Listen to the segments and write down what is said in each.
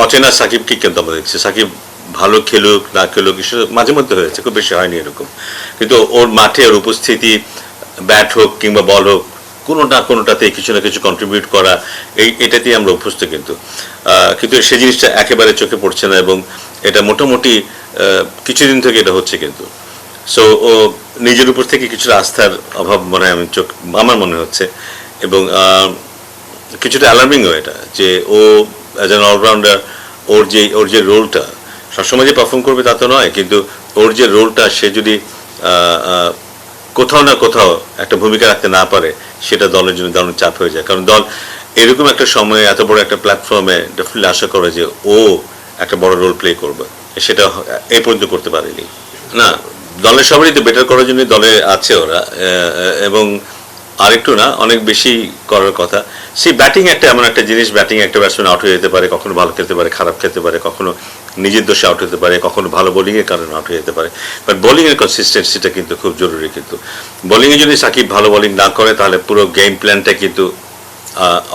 অচেনা সাকিবকে কিন্তু আমরা দেখছি। সাকিব ভালো খেলুক না খেলুক মাঝে মধ্যে হয়েছে, খুব বেশি হয়নি এরকম, কিন্তু ওর মাঠে ওর উপস্থিতি, ব্যাট হোক কিংবা বল হোক, কোনোটাতে কিছু না কিছু কন্ট্রিবিউট করা, এটাতেই আমরা অভ্যস্ত। কিন্তু সেই জিনিসটা একেবারে চোখে পড়ছে না, এবং এটা মোটামুটি কিছুদিন থেকে এটা হচ্ছে কিন্তু। সো ও নিজের উপর থেকে কিছুটা আস্থার অভাব মনে হয় আমার মনে হচ্ছে, এবং কিছুটা অ্যালার্মিংও এটা, যে ও অ্যাজ অ্যান অলরাউন্ডার ওর যে রোলটা, সবসময় যে পারফর্ম করবে তা তো নয়, কিন্তু ওর যে রোলটা, সে যদি কোথাও না কোথাও একটা ভূমিকা রাখতে না পারে, সেটা দলের জন্য দারুণ চাপ হয়ে যায়। কারণ দল এরকম একটা সময়ে এত বড় একটা প্ল্যাটফর্মে ডেফিনেটলি আশা করে যে ও একটা বড় রোল প্লে করবে, সেটা এই পর্যন্ত করতে পারেনি। না, দলের সবারই তো বেটার করার জন্য দলে আছে ওরা, এবং আরেকটু না, অনেক বেশি করার কথা। সেই ব্যাটিং একটা এমন একটা জিনিস, ব্যাটিং একটা ব্যাটসম্যান আউট হয়ে যেতে পারে, কখনো ভালো খেলতে পারে, খারাপ খেলতে পারে, কখনো নিজের দোষে আউট হতে পারে, কখনো ভালো বোলিংয়ের কারণে আউট হয়ে যেতে পারে। বাট বোলিংয়ের কনসিস্টেন্সিটা কিন্তু খুব জরুরি। কিন্তু বোলিংয়ে যদি সাকিব ভালো বোলিং না করে, তাহলে পুরো গেম প্ল্যানটা কিন্তু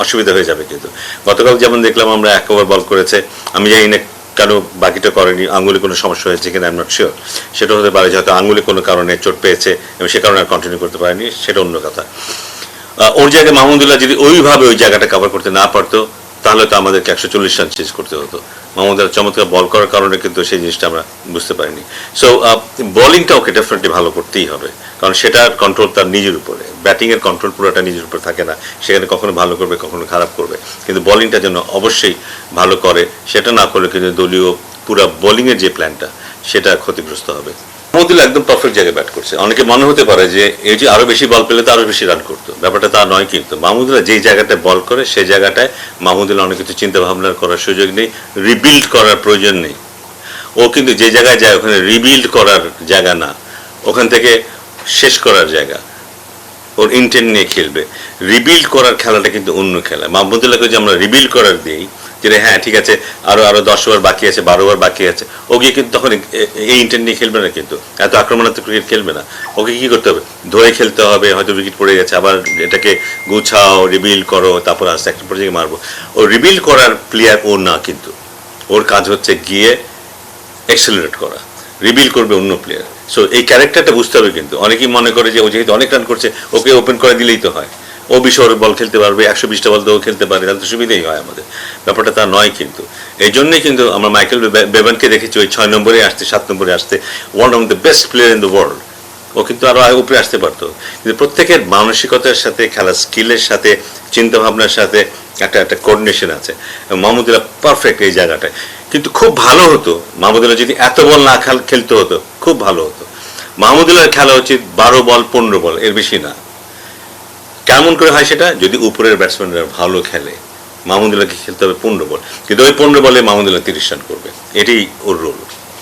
অসুবিধা হয়ে যাবে। কিন্তু গতকাল যেমন দেখলাম আমরা 1 ওভার বল করেছে, আমি জানি না কেন বাকিটা করেনি, আঙুলে কোনো সমস্যা হয়েছে কিনা আই এম নট শিওর। সেটা হতে পারে যে হয়তো আঙুলে কোনো কারণে চোট পেয়েছে এবং সে কারণে আর কন্টিনিউ করতে পারেনি, সেটা অন্য কথা। ওর জায়গায় মাহমুদুল্লাহ যদি ওইভাবে ওই জায়গাটা কভার করতে না পারতো, তাহলে তো আমাদেরকে 140 রান চেজ করতে হতো। মাহমুদুল্লাহ চমৎকার বল করার কারণে কিন্তু সেই জিনিসটা আমরা বুঝতে পারিনি। সো বোলিংটা ওকে ডেফিনেটলি ভালো করতেই হবে, কারণ সেটার কন্ট্রোল তার নিজের উপরে। ব্যাটিংয়ের কন্ট্রোল পুরোটা নিজের উপর থাকে না, সেখানে কখনো ভালো করবে, কখনো খারাপ করবে, কিন্তু বোলিংটা যেন অবশ্যই ভালো করে। সেটা না করলে কিন্তু দলীয় পুরো বোলিংয়ের যে প্ল্যানটা, সেটা ক্ষতিগ্রস্ত হবে। মাহমুদুল্লাহ একদম পারফেক্ট জায়গায় ব্যাট করছে। অনেকে মনে হতে পারে যে এই যে আরো বেশি বল পেলে তো আরো বেশি রান করতো, ব্যাপারটা তা নয়। কিন্তু মাহমুদুল্লাহ যেই জায়গাটায় বল করে, সেই জায়গাটায় মাহমুদুল্লাহ অনেক কিছু চিন্তা ভাবনা করার সুযোগ নেই, রিবিল্ড করার প্রয়োজন নেই। ও কিন্তু যে জায়গায় যায়, ওখানে রিবিল্ড করার জায়গা না, ওখান থেকে শেষ করার জায়গা। ওর ইন্টেন্ট নিয়ে খেলবে। রিবিল্ড করার খেলাটা কিন্তু অন্য খেলা। মাহমুদুল্লাহকে যে আমরা রিবিল্ড করার দিই, যেটা হ্যাঁ ঠিক আছে, আরো 10 ওভার বাকি আছে, 12 ওভার বাকি আছে, ও গিয়ে কিন্তু তখন এই ইন্টেন্ট নিয়ে খেলবে না, কিন্তু এত আক্রমণাত্মক ক্রিকেট খেলবে না। ওকে কি করতে হবে, ধরে খেলতে হবে, হয়তো উইকেট পড়ে গেছে, আবার এটাকে গুছাও, রিবিল্ড করো, তারপর আস্তে একটা পর্যায়ে মারবো। ও রিবিল্ড করার প্লেয়ার ও না, কিন্তু ওর কাজ হচ্ছে গিয়ে এক্সেলারেট করা, রিবিল্ড করবে অন্য প্লেয়ার। সো এই ক্যারেক্টারটা বুঝতে হবে। কিন্তু অনেকেই মনে করে যে ও যেহেতু অনেক রান করছে, ওকে ওপেন করে দিলেই তো হয়, ও 20 ওভার বল খেলতে পারবে, 120টা বল তো ও খেলতে পারে, তাহলে তো সুবিধাই হয় আমাদের। ব্যাপারটা তা নয়। কিন্তু এই জন্যই কিন্তু আমরা মাইকেল বেভানকে দেখেছি ওই 6 নম্বরে আসতে, 7 নম্বরে আসতে, one of the best player in the world. ও কিন্তু আরো উপরে আসতে পারতো, কিন্তু প্রত্যেকের মানসিকতার সাথে, খেলার স্কিলের সাথে, চিন্তা ভাবনার সাথে একটা কোঅর্ডিনেশন আছে। মাহমুদুল্লাহ পারফেক্ট এই জায়গাটায়। কিন্তু খুব ভালো হতো মাহমুদুল্লাহ যদি এত বল না খেলতে হতো, খুব ভালো হতো। মাহমুদুল্লাহর খেলা উচিত 12 বল 15 বল, এর বেশি না। কেমন করে হয় সেটা, যদি উপরের ব্যাটসম্যানরা ভালো খেলে। মাহমুদুল্লাহকে খেলতে হবে 15 বল, কিন্তু ওই 15 বলে মাহমুদুল্লাহ 30 রান করবে, এটাই ওর রোল।